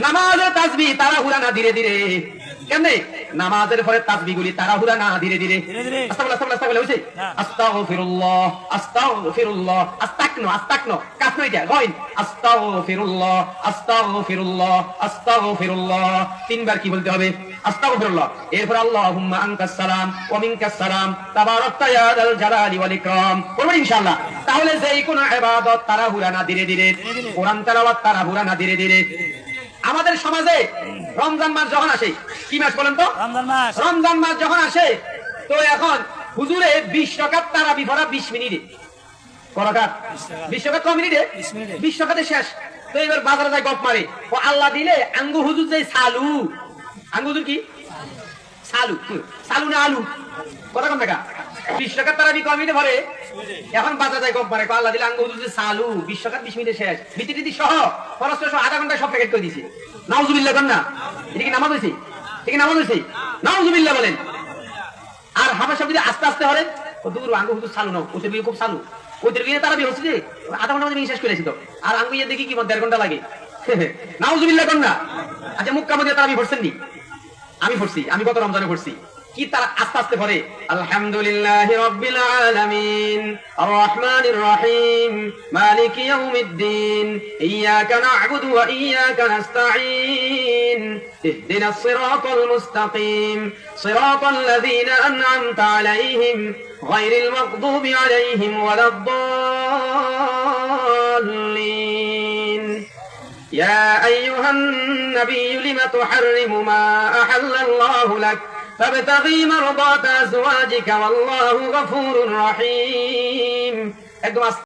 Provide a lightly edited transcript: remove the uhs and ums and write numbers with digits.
নামাজের তাসবিহ তাড়াহুড়া না, ধীরে ধীরে। কেমনে? নামাজের পরে তাসবিহগুলি তাড়াহুড়া না, ধীরে ধীরে। আস্তাগফিরুল্লাহ আস্তাগফিরুল্লাহ আস্তাগফিরুল্লাহ হইছে? আস্তাগফিরুল্লাহ আস্তাগফিরুল্লাহ, আস্তাকনো কাফনো এটা গইন, আস্তাগফিরুল্লাহ আস্তাগফিরুল্লাহ আস্তাগফিরুল্লাহ, তিনবার কি বলতে হবে? আস্তাগফিরুল্লাহ। এরপর আল্লাহুম্মা আনতাস সালাম ওয়া মিনকাস সালাম তাবারাকতা ইয়া যাল জালালি ওয়াল ইকরাম বলবেন ইনশাআল্লাহ। তাহলে যেই কোন ইবাদত তাড়াহুড়া না, ধীরে ধীরে। কোরআন তেলাওয়াত তাড়াহুড়া না, ধীরে ধীরে। আমাদের সমাজে রমজান মাস যখন আসে, কি মাস বলেন তো? রমজান মাস যখন আসে, তো এখন হুজুরে 20 রাকাত তারাবি পড়া 20 মিনিটে। করাকাত 20 রাকাত কয় মিনিটে? 20 রাকাতে শেষ। তো এবার বাজারে যায় গপ মারে, ও আল্লাহ দিলে আঙ্গু হুজুর যে সালু, আঙ্গু হুজুর কি সালু, সালু না আলু, কথা কম দেখা। 20 রাকাত তারাবি কয় মিনিটে পড়ে? এখন বাজারে যায় গপ মারে, আল্লাহ দিলে আঙ্গু হুজুর যে সালু, 20 রাকাত 20 মিনিটে শেষ। বিতিটি সহ খরচ সহ আধা ঘন্টায় সব প্যাকেট করে দিয়েছে। নাউজুবিল্লাহ কর না, এটা কি নামাজ হয়েছে? এটা কি নামাজ হয়েছে? নাউজুবিল্লাহ বলেন। আর হামেশা যদি আস্তে আস্তে হরে দূর আঙ্গু হুজুর চালু নাও, ওদের বিয়ে খুব চালু, ওদের বিয়ে তারা বিয়ে হচ্ছে যে আধা ঘন্টা মধ্যে শেষ করেছি। তো আর আঙ্গু ইয়ে দেখি কি 1.5 ঘন্টা লাগে। নাউজুবিল্লাহ কর না। আচ্ছা মুক্কা মধ্যে তারা আমি পড়ছেন নি? আমি পড়ছি, আমি গত রমজানে পড়ছি। কি তারা আস্তে আস্তে পড়ে? আলহামদুলিল্লাহি রাব্বিল আলামিন আর রহমানির রহিম মালিকি ইয়াউমিদ্দিন ইয়াকা না'বুদু ওয়া ইয়াকা নাস্তাঈন ইহদিনাস সিরাতাল মুস্তাকিম সিরাতাল লাযীনা আন'আমতা আলাইহিম গায়রিল মাগদুবি আলাইহিম ওয়ালাদ-দাল্লিন يا أيها النبي لم تحرم ما أحل الله لك تبتغي مرضات أزواجك والله غفور رحيم.